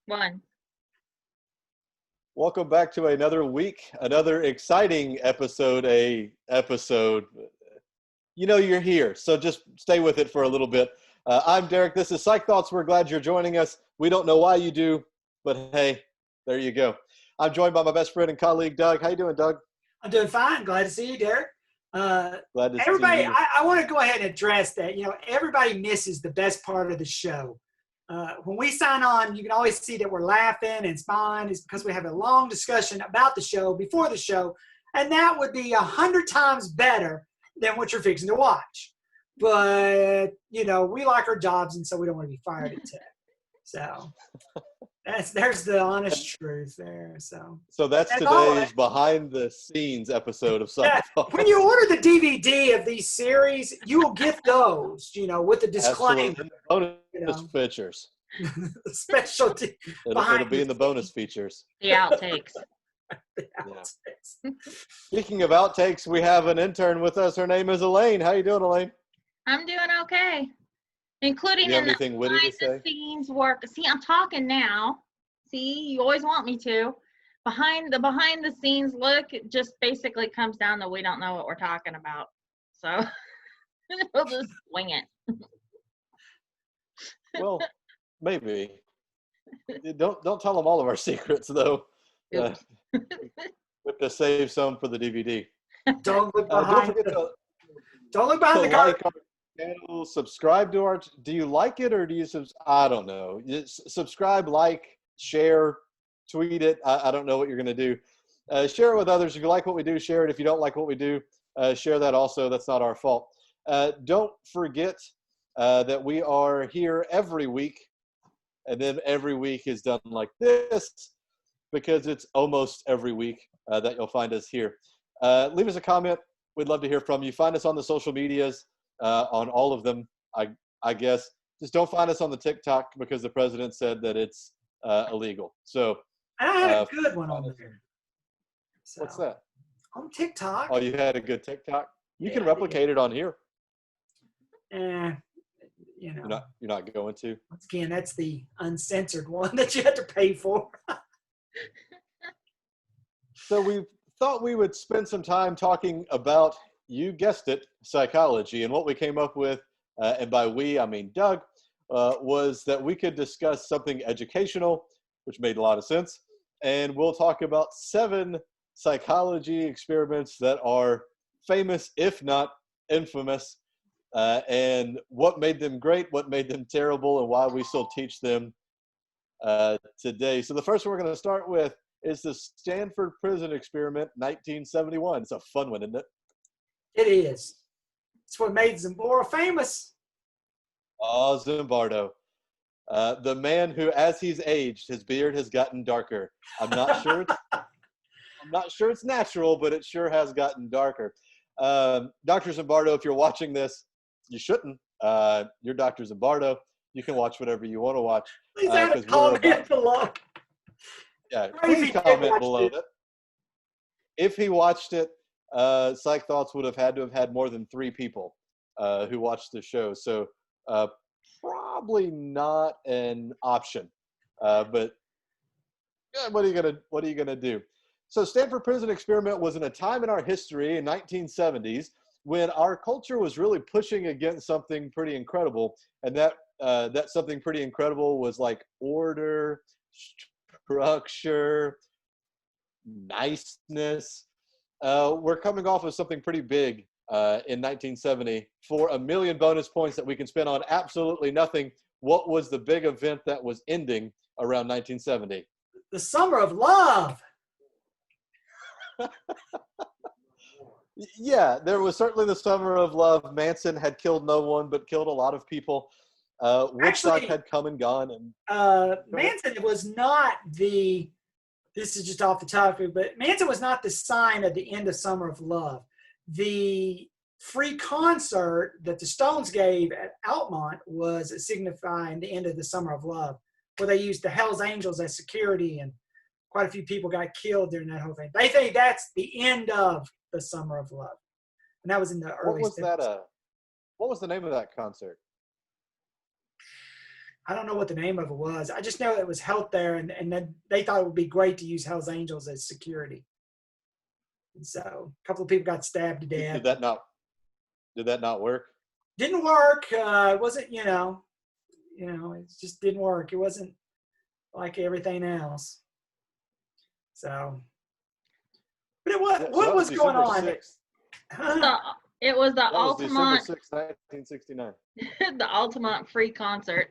One. Welcome back to another week, another exciting episode. You're here, so just stay with it for a little bit. I'm Derrick. This is Psychthoughts. We're glad you're joining us. We don't know why you do, but hey, there you go. I'm joined by my best friend and colleague, Doug. How you doing, Doug? I'm doing fine. Glad to see you, Derrick. Glad to everybody, see you. I want to go ahead and address that. Everybody misses the best part of the show. When we sign on, you can always see that we're laughing and smiling. It's because we have a long discussion about the show before the show, and that would be 100 times better than what you're fixing to watch. But, we like our jobs, and so we don't want to be fired at tech. So there's the honest truth there. So that's today's behind the scenes episode of Psychthoughts. When you order the DVD of these series, you will get those, with the disclaimer. Bonus features. Specialty. It'll be in the bonus features. The outtakes. Yeah. Speaking of outtakes, we have an intern with us. Her name is Elaine. How you doing, Elaine? I'm doing okay. Including in the behind the scenes work. See, I'm talking now. See, you always want me to. Behind the scenes look, it just basically comes down that we don't know what we're talking about. So we'll just wing it. Well, maybe. Don't tell them all of our secrets, though. We have to save some for the DVD. Don't look behind. Don't look behind the like our channel, subscribe to our. Do you like it or do you? I don't know. Subscribe, like, share, tweet it. I don't know what you're going to do. Share it with others. If you like what we do, share it. If you don't like what we do, share that also. That's not our fault. Don't forget that we are here every week, and then every week is done like this because it's almost every week that you'll find us here. Leave us a comment. We'd love to hear from you. Find us on the social medias, on all of them, I guess. Just don't find us on the TikTok because the president said that it's illegal. So I had a good one on there. So, what's that? On TikTok. Oh, you had a good TikTok? You can replicate it on here. You're not going to. Once again, that's the uncensored one that you have to pay for. So we thought we would spend some time talking about, you guessed it, psychology. And what we came up with, and by we, I mean Doug, was that we could discuss something educational, which made a lot of sense. And we'll talk about 7 psychology experiments that are famous, if not infamous, and what made them great, what made them terrible, and why we still teach them today. So the first one we're going to start with is the Stanford Prison Experiment, 1971. It's a fun one, isn't it? It is. It's what made Zimbardo famous. Oh, Zimbardo. The man who, as he's aged, his beard has gotten darker. I'm not sure it's natural, but it sure has gotten darker. Dr. Zimbardo, if you're watching this, you shouldn't. You're Dr. Zimbardo. You can watch whatever you want to watch. Please add a comment below. Yeah, please comment below that. If he watched it, Psychthoughts would have had to have had more than 3 people who watched the show. So probably not an option. But what are you gonna do? So Stanford Prison Experiment was in a time in our history in 1970s when our culture was really pushing against something pretty incredible, and that something pretty incredible was like order, structure, niceness. We're coming off of something pretty big in 1970 for $1 million bonus points that we can spend on absolutely nothing. What was the big event that was ending around 1970? The Summer of Love. Yeah, there was certainly the Summer of Love. Manson had killed no one, but killed a lot of people. Woodstock had come and gone. And Manson was not the, this is just off the topic, but Manson was not the sign of the end of Summer of Love. The free concert that the Stones gave at Altamont was signifying the end of the Summer of Love, where they used the Hells Angels as security, and quite a few people got killed during that whole thing. They think that's the end of the Summer of Love. And that was in the early What was the name of that concert? I don't know what the name of it was. I just know it was held there, and then they thought it would be great to use Hell's Angels as security. And so a couple of people got stabbed to death. Did that not work? Didn't work. It wasn't, it just didn't work. It wasn't like everything else. So, but what was going on? It was the Altamont. December 6th, 1969. The Altamont free concert.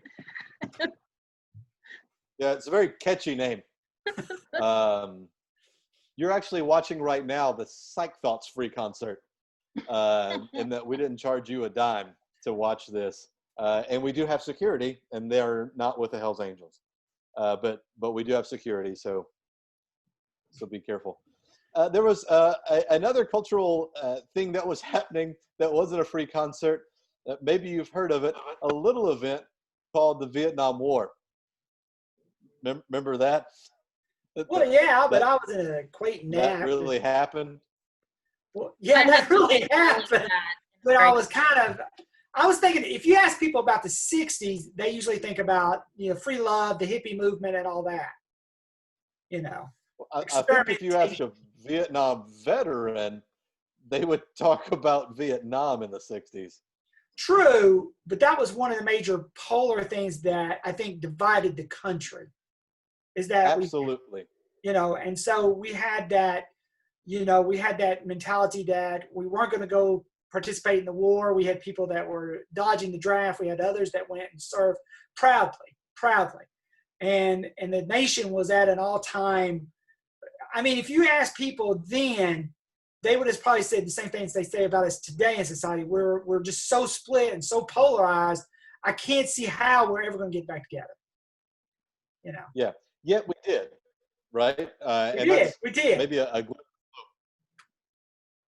Yeah, it's a very catchy name. You're actually watching right now the Psychthoughts free concert, in that we didn't charge you a dime to watch this, and we do have security, and they're not with the Hells Angels, but we do have security, so be careful. There was another cultural thing that was happening that wasn't a free concert. Maybe you've heard of it, a little event called the Vietnam War. Remember that? Well, yeah, but I was in a equating that. That really happened? Well, yeah, that really happened. But I was thinking, if you ask people about the 60s, they usually think about, free love, the hippie movement, and all that. I think if you ask a Vietnam veteran, they would talk about Vietnam in the 60s. True, but that was one of the major polar things that I think divided the country. Is that absolutely? And so we had that, we had that mentality that we weren't going to go participate in the war. We had people that were dodging the draft. We had others that went and served proudly, and the nation was at an all-time. I mean, if you ask people then, they would have probably said the same things they say about us today in society. We're just so split and so polarized. I can't see how we're ever going to get back together. Yeah. Yet we did, right? We did. Maybe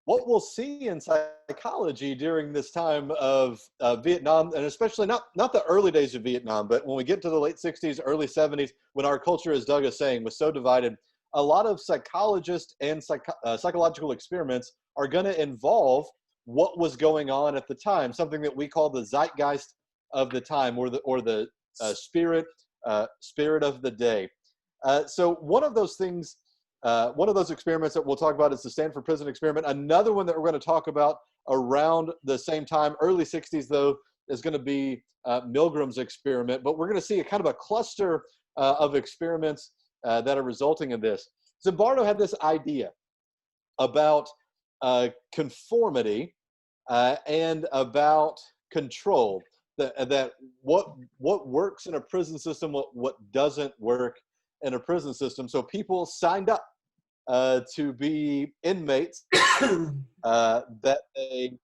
what we'll see in psychology during this time of Vietnam, and especially not the early days of Vietnam, but when we get to the late 60s, early 70s, when our culture, as Doug is saying, was so divided, a lot of psychologists and psychological experiments are going to involve what was going on at the time, something that we call the zeitgeist of the time, or the spirit of the day. So one of those things, one of those experiments that we'll talk about is the Stanford Prison Experiment. Another one that we're going to talk about around the same time, early 60s though, is going to be Milgram's experiment. But we're going to see a kind of a cluster of experiments that are resulting in this. Zimbardo had this idea about conformity and about control. That what works in a prison system, what doesn't work in a prison system. So people signed up to be inmates that they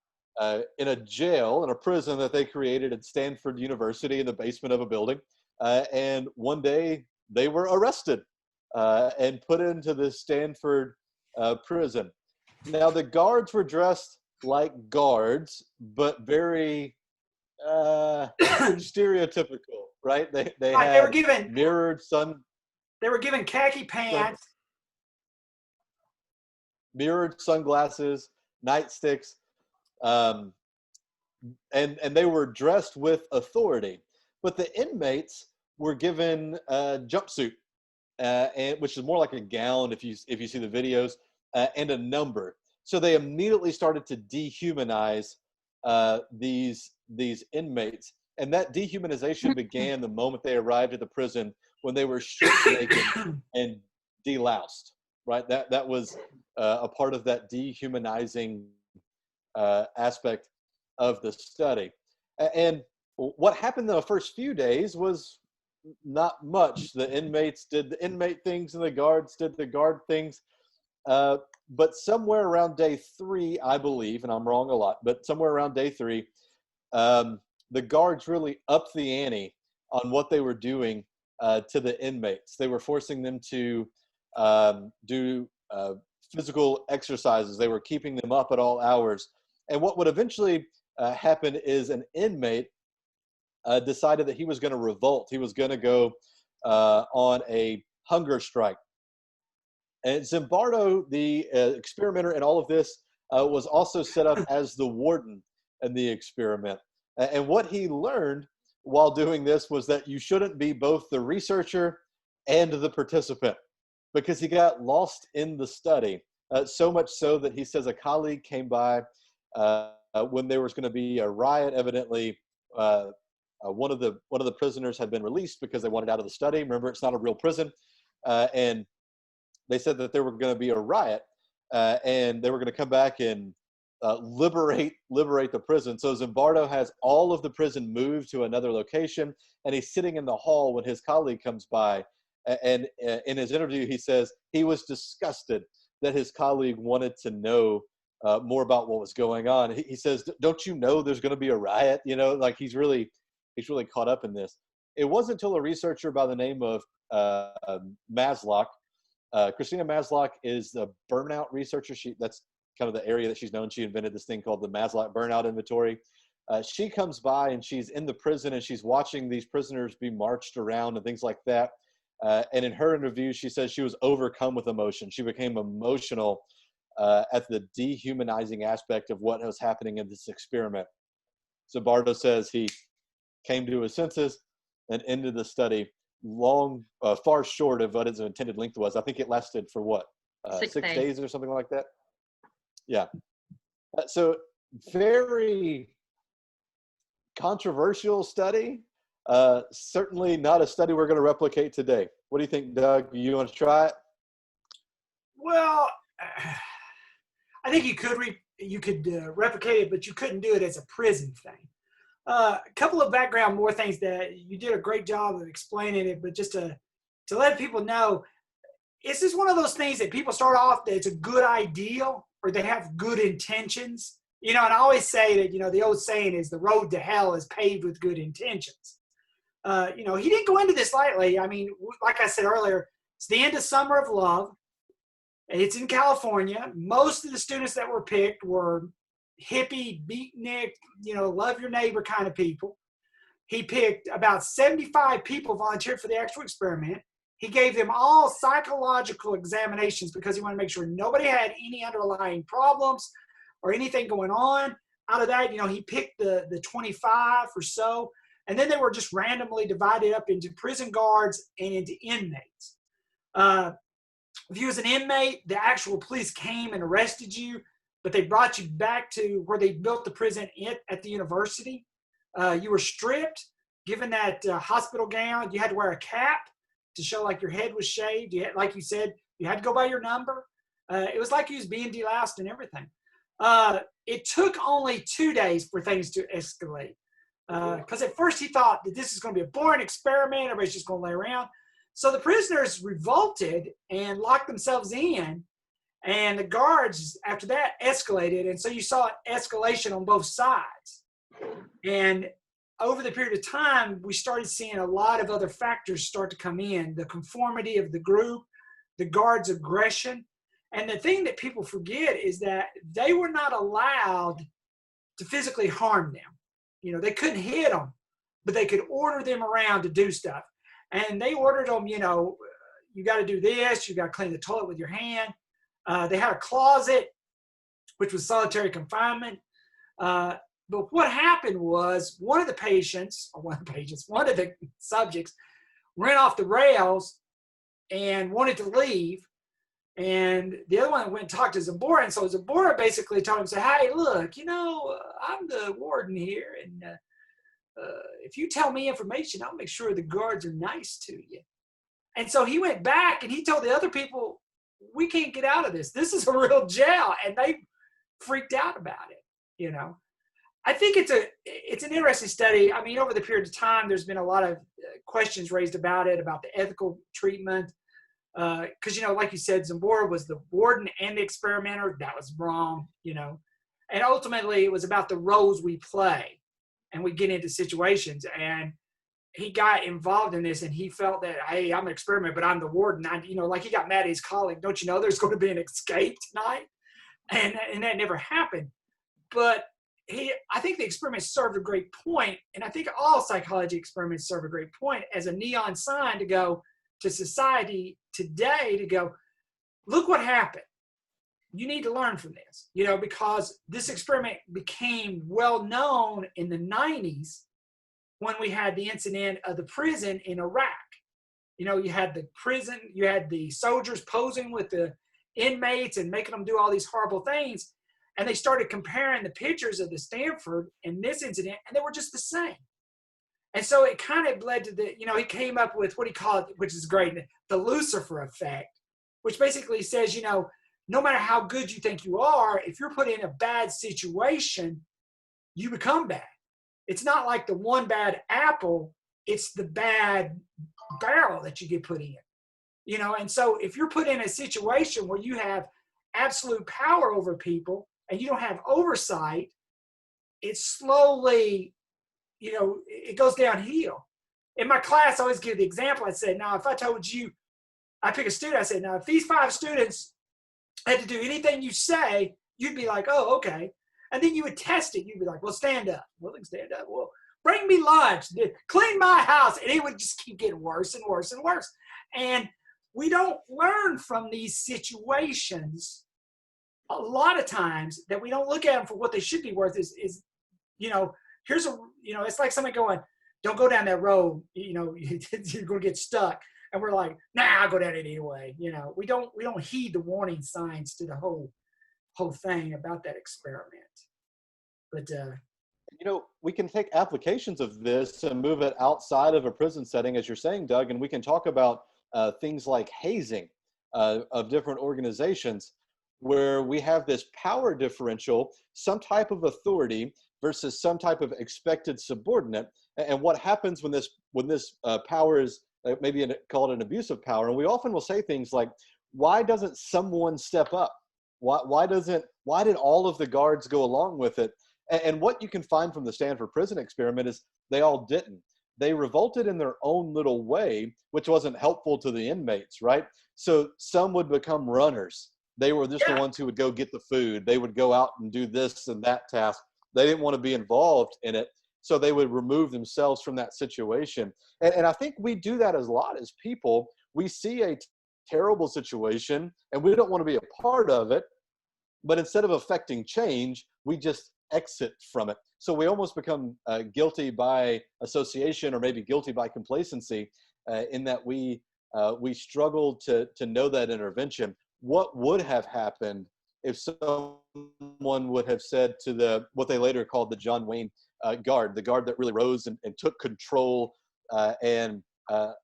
in a jail, in a prison that they created at Stanford University in the basement of a building. And one day they were arrested and put into this Stanford prison. Now the guards were dressed like guards, but very stereotypical, right? They were given mirrored sun. They were given khaki pants, mirrored sunglasses, nightsticks, and they were dressed with authority. But the inmates were given a jumpsuit, and which is more like a gown if you see the videos, and a number. So they immediately started to dehumanize these inmates, and that dehumanization began the moment they arrived at the prison, when they were stripped naked and deloused. Right, that was a part of that dehumanizing aspect of the study. And what happened in the first few days was not much. The inmates did the inmate things, and the guards did the guard things. But somewhere around day 3, I believe, and I'm wrong a lot, but somewhere around day 3, the guards really upped the ante on what they were doing to the inmates. They were forcing them to do physical exercises. They were keeping them up at all hours. And what would eventually happen is an inmate decided that he was going to revolt. He was going to go on a hunger strike. And Zimbardo, the experimenter in all of this, was also set up as the warden in the experiment. And what he learned while doing this was that you shouldn't be both the researcher and the participant, because he got lost in the study. So much so that he says a colleague came by when there was going to be a riot. Evidently, one of the prisoners had been released because they wanted out of the study. Remember, it's not a real prison, and they said that there were going to be a riot, and they were going to come back and liberate the prison. So Zimbardo has all of the prison moved to another location, and he's sitting in the hall when his colleague comes by. And in his interview, he says he was disgusted that his colleague wanted to know more about what was going on. He says, "Don't you know there's going to be a riot?" You know, like he's really caught up in this. It wasn't until a researcher by the name of Maslock, Christina Maslock is the burnout researcher. That's kind of the area that she's known. She invented this thing called the Maslock burnout inventory. She comes by and she's in the prison and she's watching these prisoners be marched around and things like that. And in her interview, she says she was overcome with emotion. She became emotional at the dehumanizing aspect of what was happening in this experiment. Zimbardo says he came to his senses and ended the study far short of what his intended length was. I think it lasted for what? 6 days or something like that? Yeah. So very controversial study. Certainly not a study we're going to replicate today. What do you think, Doug? You want to try it? Well, I think you could replicate it, but you couldn't do it as a prison thing. A couple of more things that you did a great job of explaining it, but just to let people know, it's just one of those things that people start off that it's a good ideal or they have good intentions. You know, and I always say that, you know, the old saying is the road to hell is paved with good intentions. You know, he didn't go into this lightly. I mean, like I said earlier, it's the end of Summer of Love. It's in California. Most of the students that were picked were hippie, beatnik, you know, love your neighbor kind of people. He picked about 75 people volunteered for the actual experiment. He gave them all psychological examinations because he wanted to make sure nobody had any underlying problems or anything going on. Out of that, you know, he picked the 25 or so, and then they were just randomly divided up into prison guards and into inmates. If you was an inmate, the actual police came and arrested you, but they brought you back to where they built the prison at the university. You were stripped, given that hospital gown. You had to wear a cap to show like your head was shaved. You had, like you said, you had to go by your number. It was like you was being deloused and everything. It took only 2 days for things to escalate. Because at first he thought that this is going to be a boring experiment. Everybody's just going to lay around. So the prisoners revolted and locked themselves in. And the guards, after that, escalated. And so you saw escalation on both sides. And over the period of time, we started seeing a lot of other factors start to come in. The conformity of the group, the guards' aggression. And the thing that people forget is that they were not allowed to physically harm them. You know, they couldn't hit them, but they could order them around to do stuff. And they ordered them, you know, you got to do this, you got to clean the toilet with your hand. They had a closet, which was solitary confinement. But what happened was one of the subjects ran off the rails and wanted to leave. And the other one went and talked to Zambora. And so Zambora basically told him, say, hey, look, you know, I'm the warden here. And if you tell me information, I'll make sure the guards are nice to you. And so he went back and he told the other people, we can't get out of this. This is a real jail. And they freaked out about it, you know. I think it's an interesting study. I mean, over the period of time, there's been a lot of questions raised about it, about the ethical treatment. Because, you know, like you said, Zambora was the warden and the experimenter. That was wrong, you know. And ultimately, it was about the roles we play. And we get into situations. And he got involved in this, and he felt that, hey, I'm an experimenter, but I'm the warden. You know, like he got mad at his colleague. Don't you know there's going to be an escape tonight? And that never happened. But I think the experiment served a great point, and I think all psychology experiments serve a great point as a neon sign to go to society today to go, look what happened. You need to learn from this, you know, because this experiment became well known in the 90s, when we had the incident of the prison in Iraq. You know, you had the prison, you had the soldiers posing with the inmates and making them do all these horrible things. And they started comparing the pictures of the Stanford and this incident, and they were just the same. And so it kind of led to the, you know, he came up with what he called, which is great, the Lucifer effect, which basically says, you know, no matter how good you think you are, if you're put in a bad situation, you become bad. It's not like the one bad apple, it's the bad barrel that you get put in. You know, and so if you're put in a situation where you have absolute power over people and you don't have oversight, it slowly, you know, it goes downhill. In my class, I always give the example. I said, now, if I told you, I pick a student, I said, now, if these 5 students had to do anything you say, you'd be like, oh, okay. And then you would test it. You'd be like, well, stand up. Well, stand up. Well, bring me lunch. Clean my house. And it would just keep getting worse and worse and worse. And we don't learn from these situations a lot of times, that we don't look at them for what they should be worth is, you know, here's a, you know, it's like somebody going, don't go down that road, you know, you're going to get stuck. And we're like, nah, I'll go down it anyway. You know, we don't heed the warning signs to the whole thing about that experiment. But, you know, we can take applications of this and move it outside of a prison setting, as you're saying, Doug, and we can talk about things like hazing of different organizations, where we have this power differential, some type of authority versus some type of expected subordinate. And what happens when this power is maybe called an abuse of power? And we often will say things like, why doesn't someone step up? Why did all of the guards go along with it? And what you can find from the Stanford Prison Experiment is they all didn't. They revolted in their own little way, which wasn't helpful to the inmates, right? So some would become runners. They were just the ones who would go get the food. They would go out and do this and that task. They didn't want to be involved in it, so they would remove themselves from that situation. And I think we do that as a lot as people. We see a terrible situation, and we don't want to be a part of it, but instead of affecting change, we just exit from it. So we almost become guilty by association, or maybe guilty by complacency, in that we struggle to know that intervention. What would have happened if someone would have said to what they later called the John Wayne guard, the guard that really rose and took control, and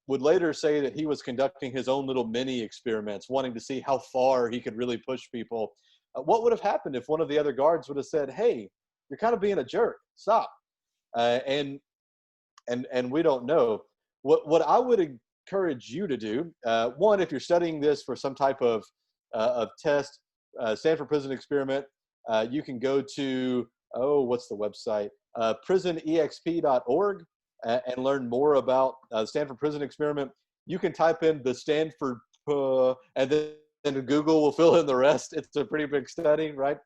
would later say that he was conducting his own little mini experiments, wanting to see how far he could really push people. What would have happened if one of the other guards would have said, hey, you're kind of being a jerk, stop? And we don't know. What I would encourage you to do, one, if you're studying this for some type of test, Stanford Prison Experiment, you can go to, what's the website? prisonexp.org and learn more about the Stanford Prison Experiment. You can type in the Stanford, and then Google will fill in the rest. It's a pretty big study, right?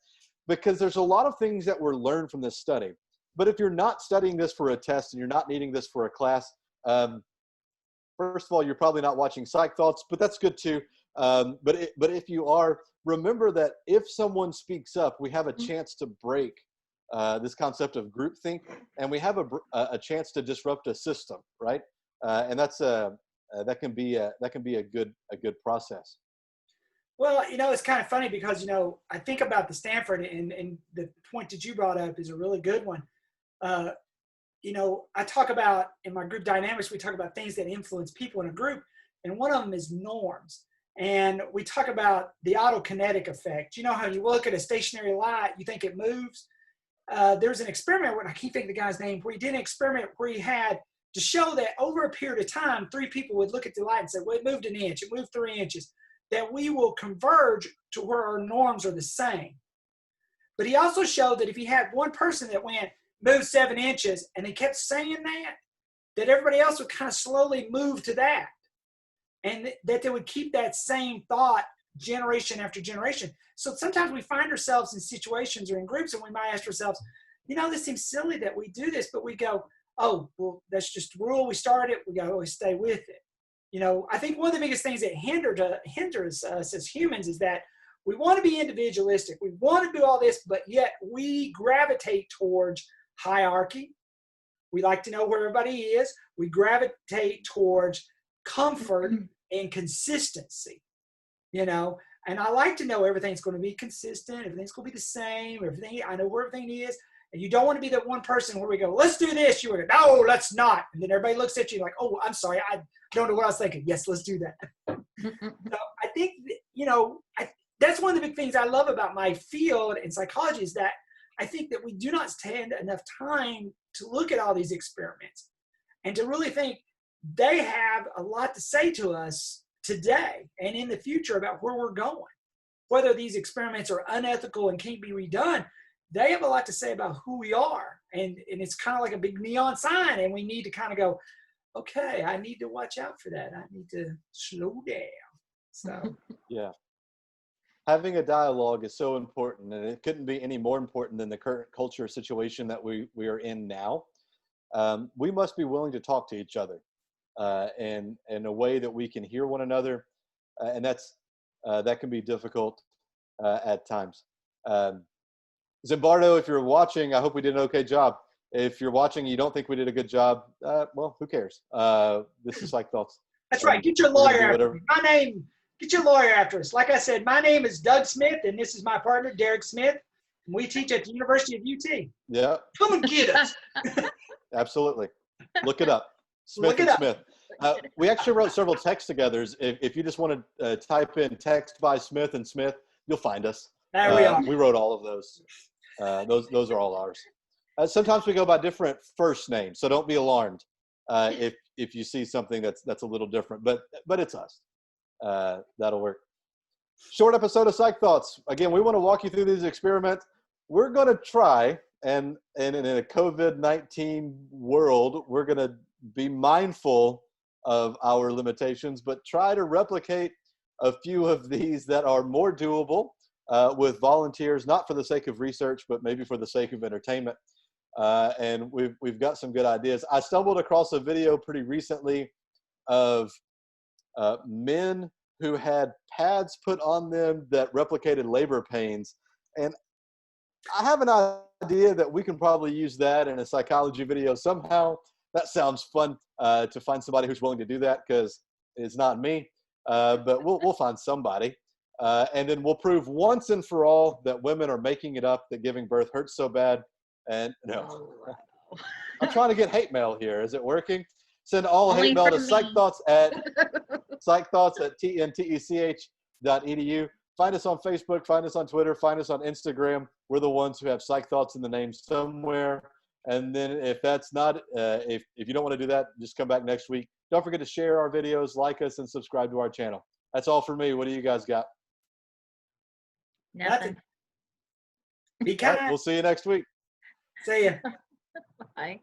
Because there's a lot of things that were learned from this study. But if you're not studying this for a test and you're not needing this for a class, first of all, you're probably not watching Psychthoughts, but that's good too. But if you are, remember that if someone speaks up, we have a chance to break this concept of groupthink, and we have a chance to disrupt a system, right? And that's that can be a good process. Well, you know, it's kind of funny because, you know, I think about the Stanford, and the point that you brought up is a really good one. You know, I talk about, in my group dynamics, we talk about things that influence people in a group, and one of them is norms. And we talk about the autokinetic effect. You know how you look at a stationary light, you think it moves? There's an experiment, I can't think of the guy's name, where he did an experiment where he had to show that over a period of time, 3 people would look at the light and say, well, it moved an inch, it moved 3 inches, that we will converge to where our norms are the same. But he also showed that if he had one person that moved 7 inches, and he kept saying that everybody else would kind of slowly move to that. And that they would keep that same thought generation after generation. So sometimes we find ourselves in situations or in groups, and we might ask ourselves, you know, this seems silly that we do this, but we go, oh, well, that's just the rule. We started it. We got to always stay with it. You know, I think one of the biggest things that hinders us as humans is that we want to be individualistic. We want to do all this, but yet we gravitate towards hierarchy. We like to know where everybody is. We gravitate towards comfort and consistency, you know. And I like to know everything's going to be consistent. Everything's going to be the same. I know where everything is. And you don't want to be that one person where we go, let's do this. You go, no, let's not. And then everybody looks at you like, oh, I'm sorry. I don't know what I was thinking. Yes, let's do that. So I think, you know, that's one of the big things I love about my field in psychology is that I think that we do not spend enough time to look at all these experiments and to really think they have a lot to say to us today and in the future about where we're going. Whether these experiments are unethical and can't be redone, they have a lot to say about who we are. And it's kind of like a big neon sign, and we need to kind of go, okay, I need to watch out for that. I need to slow down. So yeah. Having a dialogue is so important, and it couldn't be any more important than the current culture situation that we are in now. We must be willing to talk to each other in a way that we can hear one another, and that can be difficult at times. Zimbardo, if you're watching, I hope we did an okay job. If you're watching and you don't think we did a good job, well, who cares? This is Psychthoughts. That's right. Get your lawyer after me. Get your lawyer after us. Like I said, my name is Doug Smith, and this is my partner, Derrick Smith. And we teach at the University of UT. Yeah. Come and get us. Absolutely. Look it up. Smith and Smith. We actually wrote several text togethers. If you just want to type in text by Smith and Smith, you'll find us. There we are. We wrote all of those. Those are all ours. Sometimes we go by different first names, so don't be alarmed if you see something that's a little different. But it's us. That'll work. Short episode of Psychthoughts. Again, we want to walk you through these experiments. We're going to try, and in a COVID-19 world, we're going to be mindful of our limitations, but try to replicate a few of these that are more doable with volunteers, not for the sake of research, but maybe for the sake of entertainment. And we've got some good ideas. I stumbled across a video pretty recently of men who had pads put on them that replicated labor pains. And I have an idea that we can probably use that in a psychology video somehow. That sounds fun to find somebody who's willing to do that, because it's not me, but we'll find somebody. And then we'll prove once and for all that women are making it up, that giving birth hurts so bad. And no, I'm trying to get hate mail here. Is it working? Send all hate mail to Psychthoughts at tntech.edu. Find us on Facebook, find us on Twitter, find us on Instagram. We're the ones who have Psychthoughts in the name somewhere. And then if that's not, if you don't want to do that, just come back next week. Don't forget to share our videos, like us, and subscribe to our channel. That's all for me. What do you guys got? Nothing. Be kind. Right, we'll see you next week. See ya. Bye.